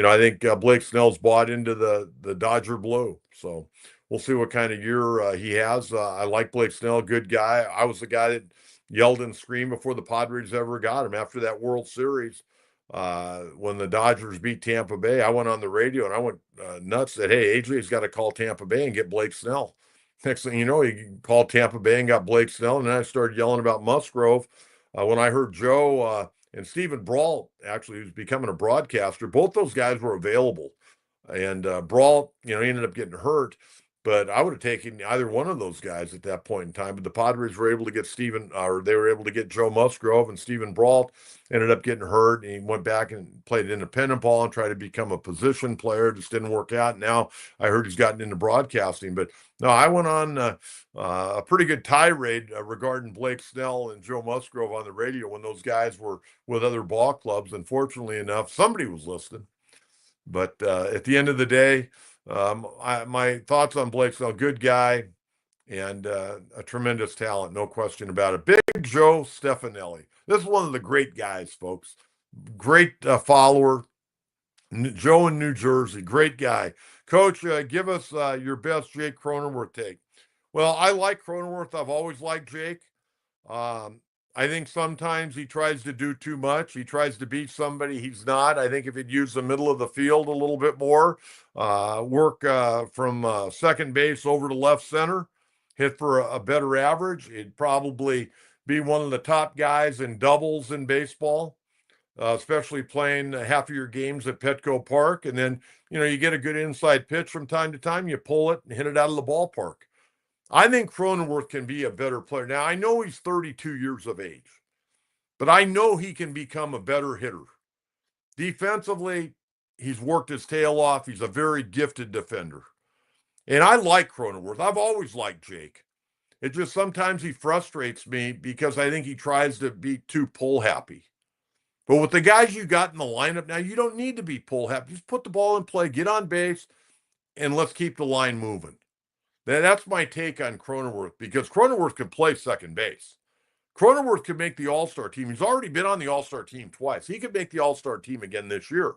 I think Blake Snell's bought into the Dodger blue. So we'll see what kind of year he has. I like Blake Snell, good guy. I was the guy that yelled and screamed before the Padres ever got him after that World Series. When the Dodgers beat Tampa Bay, I went on the radio and I went nuts, said, hey, AJ's got to call Tampa Bay and get Blake Snell. Next thing you know, he called Tampa Bay and got Blake Snell, and then I started yelling about Musgrove. When I heard Joe and Stephen Brault, actually, who's becoming a broadcaster, both those guys were available. And Brault, he ended up getting hurt. But I would have taken either one of those guys at that point in time. But the Padres were able to get they were able to get Joe Musgrove, and Stephen Brault ended up getting hurt. And he went back and played independent ball and tried to become a position player. Just didn't work out. Now I heard he's gotten into broadcasting. But no, I went on a pretty good tirade regarding Blake Snell and Joe Musgrove on the radio when those guys were with other ball clubs. Unfortunately enough, somebody was listening. But at the end of the day, My thoughts on Blake Snell, good guy and a tremendous talent, no question about it. Big Joe Stefanelli. This is one of the great guys, folks. Great follower. Joe in New Jersey, great guy. Coach, give us your best Jake Cronenworth take. Well, I like Cronenworth. I've always liked Jake. Um, I think sometimes he tries to do too much. He tries to beat somebody he's not. I think if he'd use the middle of the field a little bit more, work from second base over to left center, hit for a better average, he'd probably be one of the top guys in doubles in baseball, especially playing half of your games at Petco Park. And then, you get a good inside pitch from time to time, you pull it and hit it out of the ballpark. I think Cronenworth can be a better player. Now, I know he's 32 years of age, but I know he can become a better hitter. Defensively, he's worked his tail off. He's a very gifted defender. And I like Cronenworth. I've always liked Jake. It just sometimes he frustrates me because I think he tries to be too pull happy. But with the guys you got in the lineup now, you don't need to be pull happy. Just put the ball in play, get on base, and let's keep the line moving. That's my take on Cronenworth because Cronenworth can play second base. Cronenworth could make the All-Star team. He's already been on the All-Star team twice. He could make the All-Star team again this year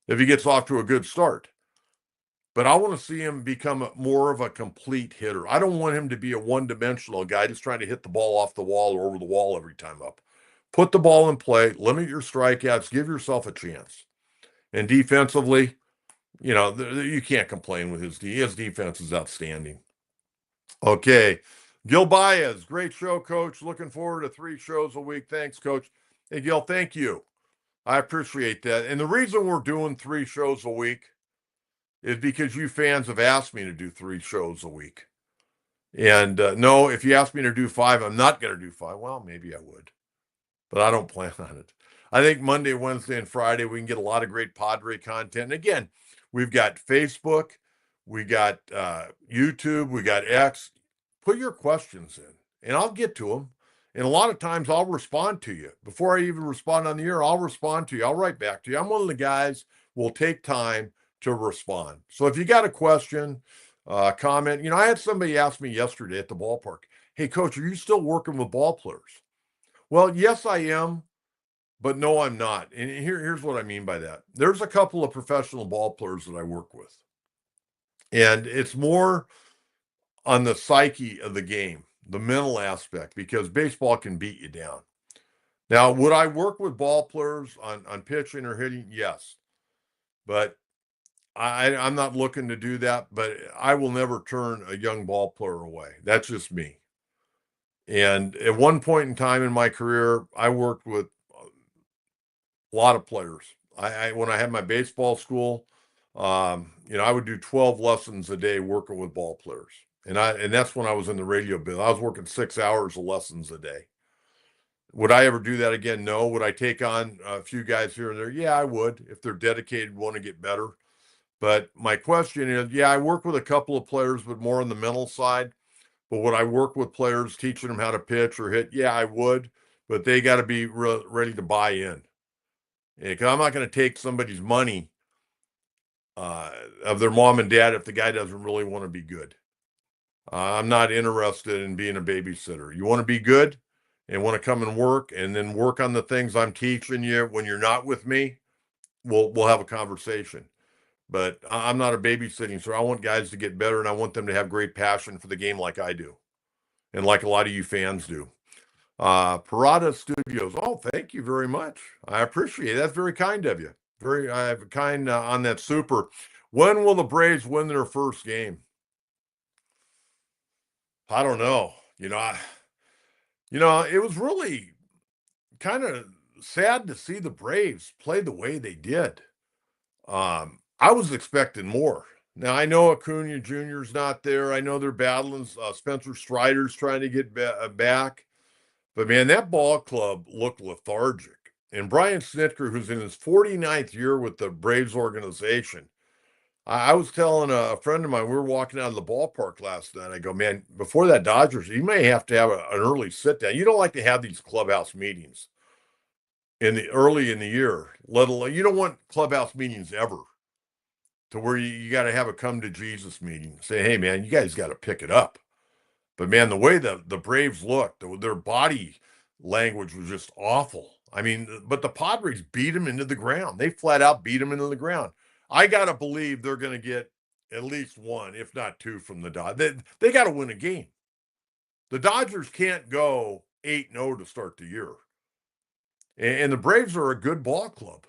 if he gets off to a good start. But I want to see him become more of a complete hitter. I don't want him to be a one-dimensional guy just trying to hit the ball off the wall or over the wall every time up. Put the ball in play, limit your strikeouts, give yourself a chance. And defensively, you can't complain with his defense is outstanding. Okay. Gil Baez, great show, Coach. Looking forward to 3 shows a week. Thanks, Coach. Hey, Gil, thank you. I appreciate that. And the reason we're doing 3 shows a week is because you fans have asked me to do 3 shows a week. And no, if you ask me to do 5, I'm not going to do 5. Well, maybe I would, but I don't plan on it. I think Monday, Wednesday, and Friday, we can get a lot of great Padre content. And again, we've got Facebook, we got YouTube, we got X. Put your questions in, and I'll get to them. And a lot of times I'll respond to you. Before I even respond on the air, I'll respond to you. I'll write back to you. I'm one of the guys who will take time to respond. So if you got a question, comment, I had somebody ask me yesterday at the ballpark, hey, Coach, are you still working with ball players? Well, yes, I am. But no, I'm not. And here's what I mean by that. There's a couple of professional ball players that I work with. And it's more on the psyche of the game, the mental aspect, because baseball can beat you down. Now, would I work with ball players on pitching or hitting? Yes. But I'm not looking to do that, but I will never turn a young ball player away. That's just me. And at one point in time in my career, I worked with a lot of players. When I had my baseball school, I would do 12 lessons a day working with ball players. And that's when I was in the radio business. I was working 6 hours of lessons a day. Would I ever do that again? No. Would I take on a few guys here and there? Yeah, I would if they're dedicated, want to get better. But my question is, yeah, I work with a couple of players, but more on the mental side. But would I work with players teaching them how to pitch or hit? Yeah, I would. But they got to be ready to buy in. Because I'm not going to take somebody's money of their mom and dad if the guy doesn't really want to be good. I'm not interested in being a babysitter. You want to be good and want to come and work and then work on the things I'm teaching you when you're not with me, we'll have a conversation. But I'm not a babysitting, so I want guys to get better and I want them to have great passion for the game like I do and like a lot of you fans do. Parada Studios. Oh, thank you very much. I appreciate it. That's very kind of you. Very kind on that super. When will the Braves win their first game? I don't know. It was really kind of sad to see the Braves play the way they did. I was expecting more. Now I know Acuna Jr.'s not there. I know they're battling. Spencer Strider's trying to get back. But man, that ball club looked lethargic. And Brian Snitker, who's in his 49th year with the Braves organization, I was telling a friend of mine, we were walking out of the ballpark last night. I go, man, before that Dodgers, you may have to have an early sit down. You don't like to have these clubhouse meetings early in the year, let alone you don't want clubhouse meetings ever. to where you got to have a come to Jesus meeting. Say, hey, man, you guys got to pick it up. But, man, the way the Braves looked, their body language was just awful. I mean, but the Padres beat them into the ground. They flat out beat them into the ground. I got to believe they're going to get at least one, if not two, from the Dodgers. They got to win a game. The Dodgers can't go 8-0 to start the year. And the Braves are a good ball club.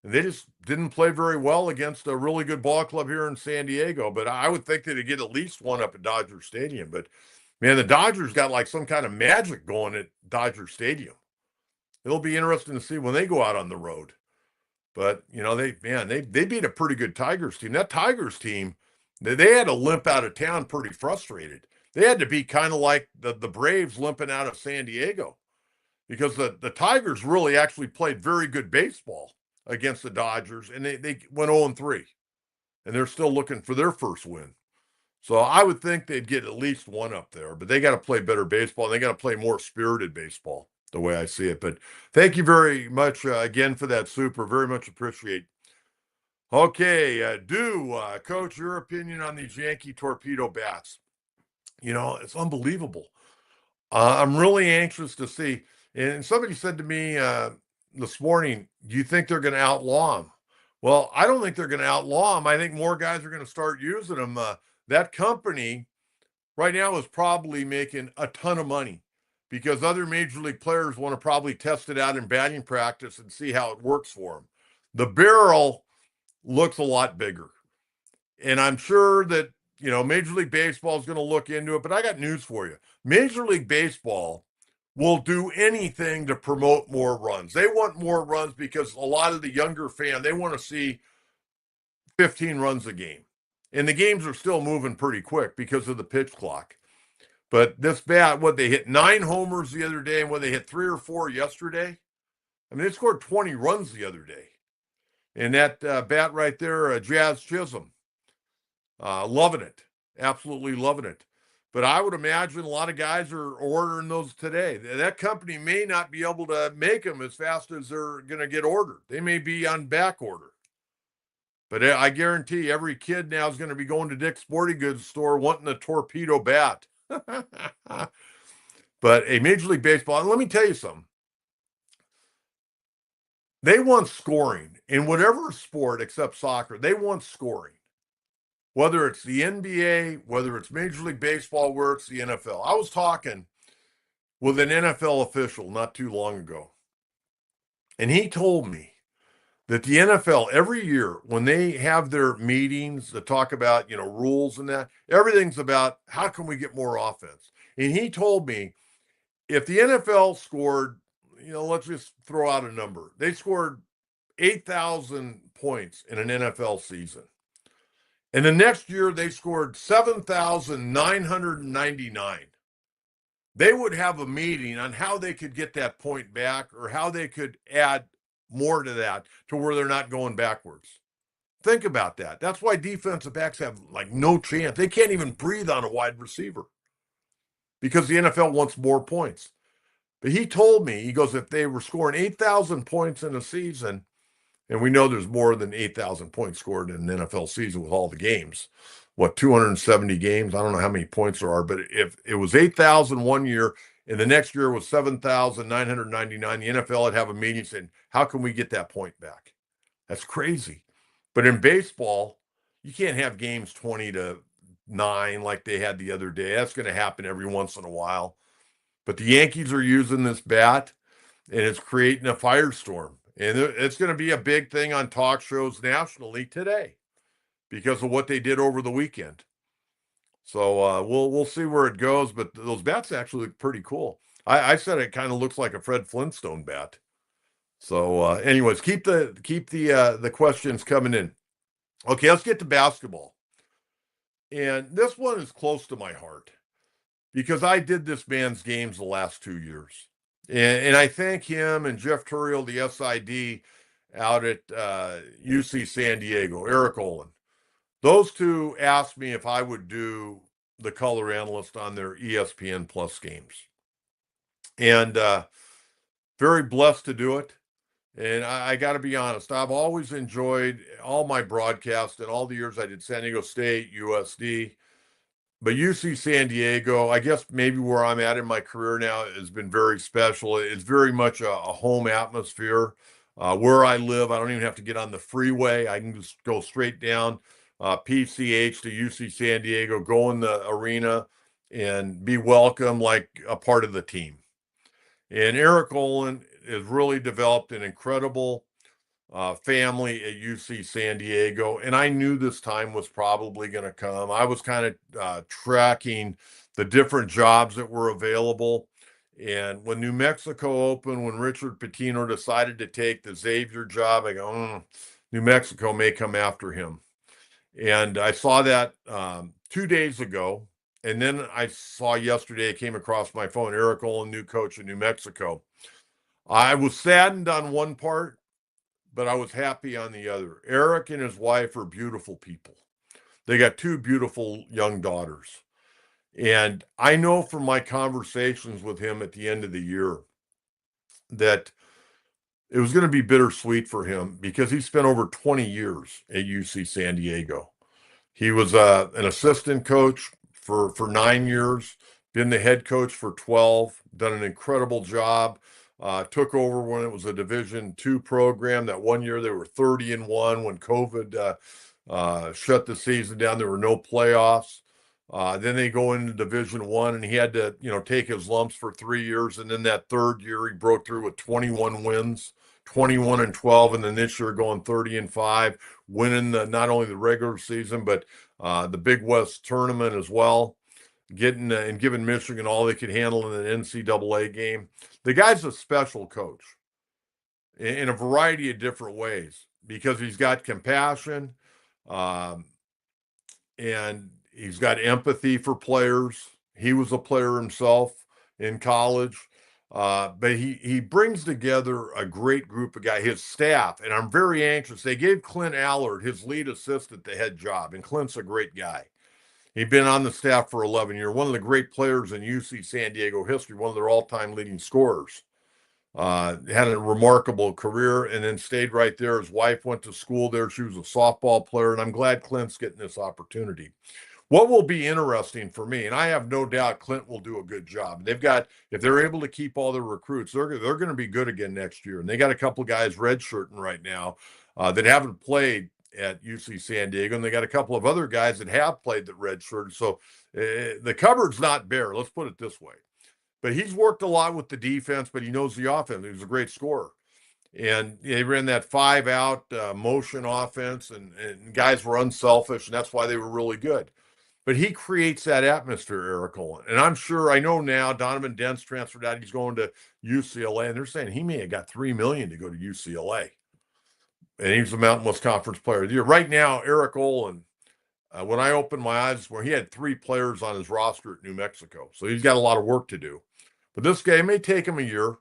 And they just didn't play very well against a really good ball club here in San Diego. But I would think they'd get at least one up at Dodger Stadium. But, man, the Dodgers got like some kind of magic going at Dodger Stadium. It'll be interesting to see when they go out on the road. But, they beat a pretty good Tigers team. That Tigers team, they had to limp out of town pretty frustrated. They had to be kind of like the Braves limping out of San Diego, because the Tigers really actually played very good baseball against the Dodgers, and they went 0-3, and they're still looking for their first win. So I would think they'd get at least one up there, but they got to play better baseball, and they got to play more spirited baseball, the way I see it. But thank you very much again for that, Super. Very much appreciate. Okay, Coach, your opinion on these Yankee torpedo bats. It's unbelievable. I'm really anxious to see. And somebody said to me this morning, do you think they're going to outlaw them? Well, I don't think they're going to outlaw them. I think more guys are going to start using them. That company right now is probably making a ton of money because other major league players want to probably test it out in batting practice and see how it works for them. The barrel looks a lot bigger. And I'm sure that, Major League Baseball is going to look into it, but I got news for you. Major League Baseball will do anything to promote more runs. They want more runs because a lot of the younger fan, they want to see 15 runs a game. And the games are still moving pretty quick because of the pitch clock. But this bat, they hit 9 homers the other day, and they hit 3 or 4 yesterday. I mean, they scored 20 runs the other day. And that bat right there, Jazz Chisholm, loving it. Absolutely loving it. But I would imagine a lot of guys are ordering those today. That company may not be able to make them as fast as they're going to get ordered. They may be on back order. But I guarantee every kid now is going to be going to Dick's Sporting Goods store wanting a torpedo bat. But a Major League Baseball, and let me tell you something. They want scoring. In whatever sport except soccer, they want scoring. Whether it's the NBA, whether it's Major League Baseball, where it's the NFL. I was talking with an NFL official not too long ago, and he told me that the NFL every year when they have their meetings to talk about, rules and that, everything's about how can we get more offense. And he told me if the NFL scored, let's just throw out a number. They scored 8,000 points in an NFL season. And the next year, they scored 7,999. They would have a meeting on how they could get that point back or how they could add more to that to where they're not going backwards. Think about that. That's why defensive backs have no chance. They can't even breathe on a wide receiver because the NFL wants more points. But he told me, he goes, if they were scoring 8,000 points in a season, and we know there's more than 8,000 points scored in an NFL season with all the games. 270 games? I don't know how many points there are, but if it was 8,000 one year and the next year was 7,999, the NFL would have a meeting saying, how can we get that point back? That's crazy. But in baseball, you can't have games 20-9 like they had the other day. That's going to happen every once in a while. But the Yankees are using this bat, and it's creating a firestorm. And it's going to be a big thing on talk shows nationally today because of what they did over the weekend. So we'll see where it goes. But those bats actually look pretty cool. I said it kind of looks like a Fred Flintstone bat. So anyways, keep the questions coming in. Okay, let's get to basketball. And this one is close to my heart because I did this man's games the last 2 years. And I thank him and Jeff Turiel, the SID out at UC San Diego, Eric Olin. Those two asked me if I would do the color analyst on their ESPN Plus games. And very blessed to do it. And I got to be honest, I've always enjoyed all my broadcasts and all the years I did San Diego State, USD. But UC San Diego, I guess maybe where I'm at in my career now has been very special. It's very much a home atmosphere. Where I live, I don't even have to get on the freeway. I can just go straight down PCH to UC San Diego, go in the arena, and be welcome like a part of the team. And Eric Olin has really developed an incredible family at UC San Diego, and I knew this time was probably going to come. I was kind of tracking the different jobs that were available. And when New Mexico opened, when Richard Pitino decided to take the Xavier job, I go, New Mexico may come after him. And I saw that 2 days ago. And then I saw yesterday, it came across my phone, Eric Olin, new coach in New Mexico. I was saddened on one part, but I was happy on the other. Eric and his wife are beautiful people. They got two beautiful young daughters. And I know from my conversations with him at the end of the year that it was going to be bittersweet for him because he spent over 20 years at UC San Diego. He was an assistant coach for 9 years, been the head coach for 12, done an incredible job. Took over when it was a Division II program. That one year they were 30-1 when COVID shut the season down. There were no playoffs. Then they go into Division I, and he had to, take his lumps for 3 years. And then that third year, he broke through with 21 wins, 21-12, and then this year going 30-5, winning not only the regular season but the Big West tournament as well. Getting and giving Michigan all they could handle in an NCAA game. The guy's a special coach in a variety of different ways because he's got compassion, um, and he's got empathy for players. He was a player himself in college, but he brings together a great group of guys, his staff, and I'm very anxious. They gave Clint Allard, his lead assistant, the head job, and Clint's a great guy. He'd been on the staff for 11 years, one of the great players in UC San Diego history, one of their all-time leading scorers. Had a remarkable career and then stayed right there. His wife went to school there. She was a softball player, and I'm glad Clint's getting this opportunity. What will be interesting for me, and I have no doubt Clint will do a good job. If they're able to keep all their recruits, they're going to be good again next year. And they got a couple of guys redshirting right now that haven't played at UC San Diego, and they got a couple of other guys that have played that redshirted. So the cupboard's not bare. Let's put it this way. But he's worked a lot with the defense, but he knows the offense. He was a great scorer. And they ran that 5-out motion offense, and guys were unselfish, and that's why they were really good. But he creates that atmosphere, Eric Olin. And I know now Donovan Dent's transferred out. He's going to UCLA, and they're saying he may have got $3 million to go to UCLA. And he's the Mountain West Conference Player of the Year. Right now, Eric Olin, when I opened my eyes, where he had 3 players on his roster at New Mexico. So he's got a lot of work to do. But this guy, it may take him a year,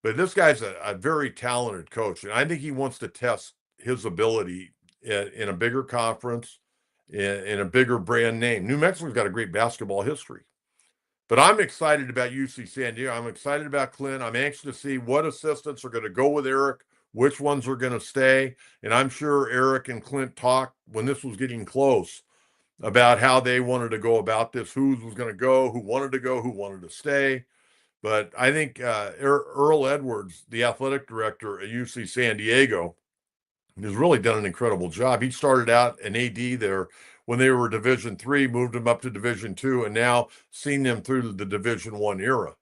but this guy's a very talented coach. And I think he wants to test his ability in a bigger conference, in a bigger brand name. New Mexico's got a great basketball history. But I'm excited about UC San Diego. I'm excited about Clint. I'm anxious to see what assistants are going to go with Eric, which ones are going to stay. And I'm sure Eric and Clint talked when this was getting close about how they wanted to go about this, who was going to go, who wanted to go, who wanted to stay. But I think Earl Edwards, the athletic director at UC San Diego, has really done an incredible job. He started out an AD there when they were Division III, moved them up to Division II, and now seen them through the Division I era.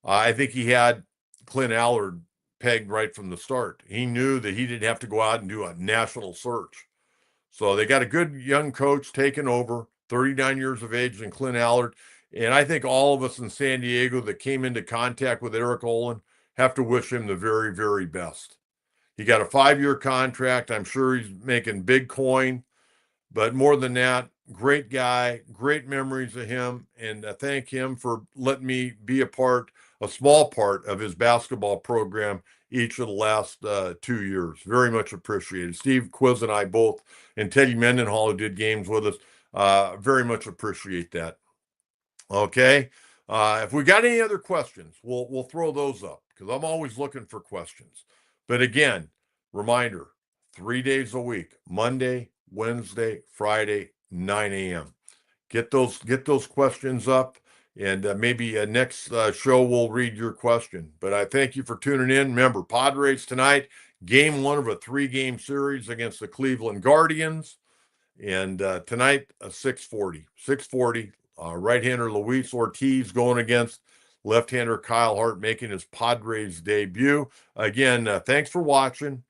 I think he had Clint Allard pegged right from the start. He knew that he didn't have to go out and do a national search. So they got a good young coach taking over, 39 years of age, and Clint Allard. And I think all of us in San Diego that came into contact with Eric Olin have to wish him the very, very best. He got a 5-year contract. I'm sure he's making big coin. But more than that, great guy, great memories of him. And I thank him for letting me be a small part of his basketball program each of the last 2 years. Very much appreciated. Steve Quiz and I both, and Teddy Mendenhall, who did games with us, very much appreciate that. Okay. If we got any other questions, we'll throw those up because I'm always looking for questions. But again, reminder, 3 days a week, Monday, Wednesday, Friday, 9 a.m. Get those questions up, and maybe next show we'll read your question. But I thank you for tuning in. Remember, Padres tonight, game 1 of a 3-game series against the Cleveland Guardians. And tonight, 6:40. Right-hander Luis Ortiz going against left-hander Kyle Hart, making his Padres debut. Again, thanks for watching.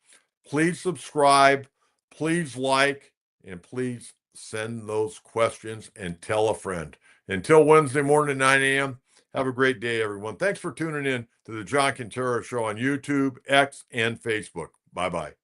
Please subscribe. Please like. And please send those questions and tell a friend. Until Wednesday morning at 9 a.m., have a great day, everyone. Thanks for tuning in to the John Quintero Show on YouTube, X, and Facebook. Bye-bye.